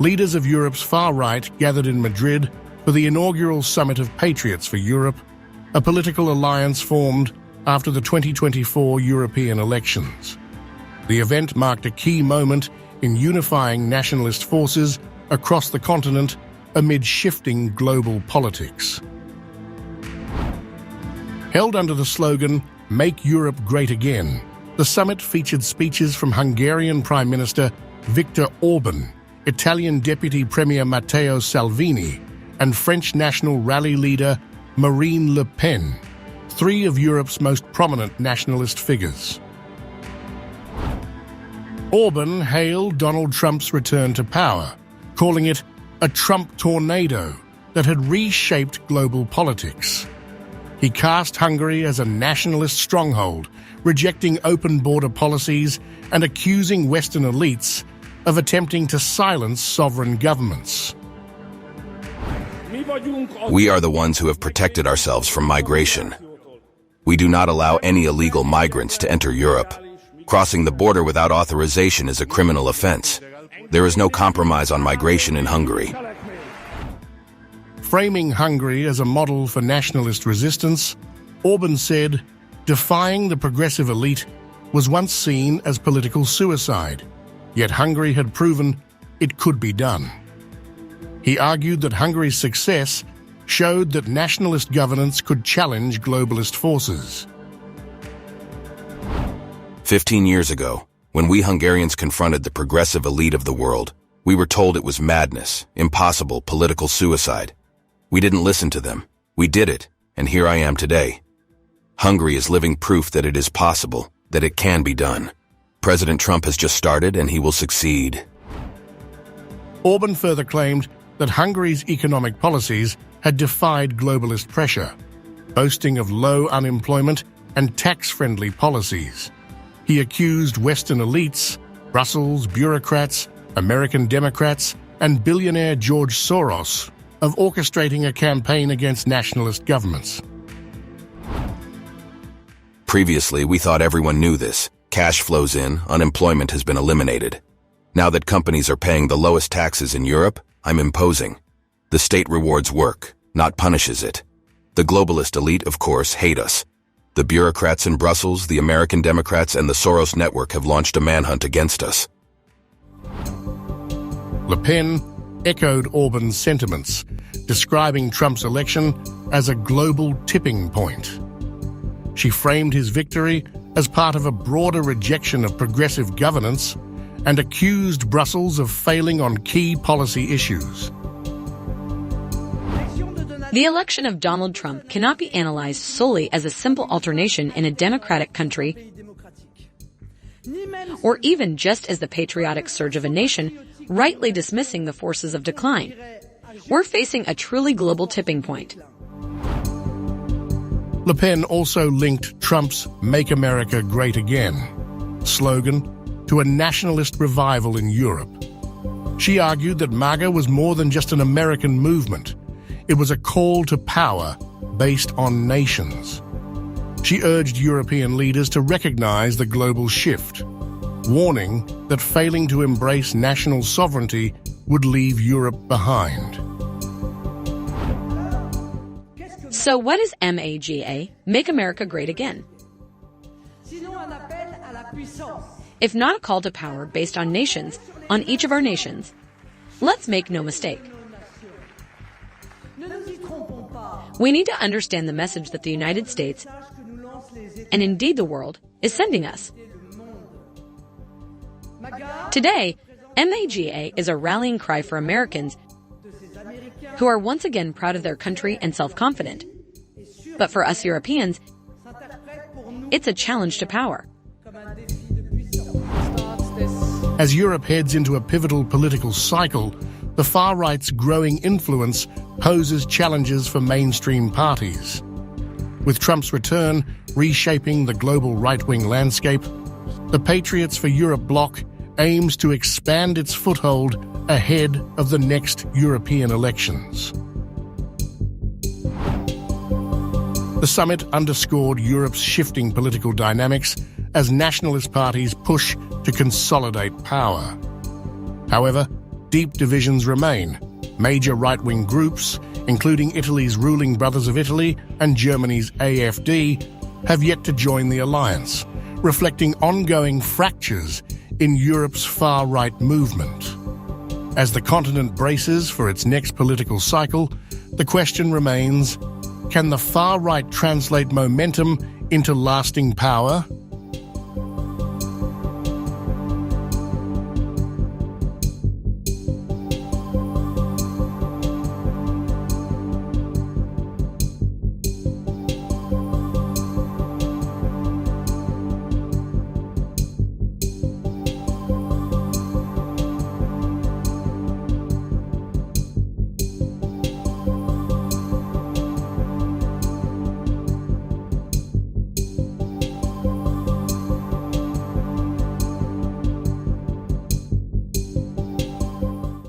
leaders of Europe's far right gathered in Madrid for the inaugural summit of Patriots for Europe, a political alliance formed after the 2024 European elections. The event marked a key moment in unifying nationalist forces across the continent amid shifting global politics. Held under the slogan, "Make Europe Great Again," the summit featured speeches from Hungarian Prime Minister Viktor Orban, Italian Deputy Premier Matteo Salvini, and French National Rally leader Marine Le Pen, three of Europe's most prominent nationalist figures. Orban hailed Donald Trump's return to power, calling it a Trump tornado that had reshaped global politics. He cast Hungary as a nationalist stronghold, rejecting open border policies and accusing Western elites of attempting to silence sovereign governments. We are the ones who have protected ourselves from migration. We do not allow any illegal migrants to enter Europe. Crossing the border without authorization is a criminal offense. There is no compromise on migration in Hungary. Framing Hungary as a model for nationalist resistance, Orban said, defying the progressive elite was once seen as political suicide, yet Hungary had proven it could be done. He argued that Hungary's success showed that nationalist governance could challenge globalist forces. 15 years ago, when we Hungarians confronted the progressive elite of the world, we were told it was madness, impossible political suicide. We didn't listen to them. We did it, and here I am today. Hungary is living proof that it is possible, that it can be done. President Trump has just started, and he will succeed. Orban further claimed that Hungary's economic policies had defied globalist pressure, boasting of low unemployment and tax-friendly policies. He accused Western elites, Brussels bureaucrats, American Democrats, and billionaire George Soros of orchestrating a campaign against nationalist governments. Previously, we thought everyone knew this. Cash flows in, unemployment has been eliminated. Now that companies are paying the lowest taxes in Europe, I'm imposing. The state rewards work, not punishes it. The globalist elite, of course, hate us. The bureaucrats in Brussels, the American Democrats, and the Soros network have launched a manhunt against us. Le Pen echoed Orban's sentiments, describing Trump's election as a global tipping point. She framed his victory as part of a broader rejection of progressive governance and accused Brussels of failing on key policy issues. The election of Donald Trump cannot be analyzed solely as a simple alternation in a democratic country, or even just as the patriotic surge of a nation rightly dismissing the forces of decline. We're facing a truly global tipping point. Le Pen also linked Trump's "Make America Great Again" slogan to a nationalist revival in Europe. She argued that MAGA was more than just an American movement. It was a call to power based on nations. She urged European leaders to recognize the global shift, warning that failing to embrace national sovereignty would leave Europe behind. So what is MAGA, Make America Great Again? If not a call to power based on nations, on each of our nations, let's make no mistake. We need to understand the message that the United States, and indeed the world, is sending us. Today, MAGA is a rallying cry for Americans who are once again proud of their country and self-confident. But for us Europeans, it's a challenge to power. As Europe heads into a pivotal political cycle, the far right's growing influence poses challenges for mainstream parties. With Trump's return reshaping the global right-wing landscape, the Patriots for Europe bloc aims to expand its foothold ahead of the next European elections. The summit underscored Europe's shifting political dynamics as nationalist parties push to consolidate power. However, deep divisions remain. Major right-wing groups, including Italy's ruling Brothers of Italy and Germany's AfD, have yet to join the alliance, reflecting ongoing fractures in Europe's far-right movement. As the continent braces for its next political cycle, the question remains, can the far-right translate momentum into lasting power?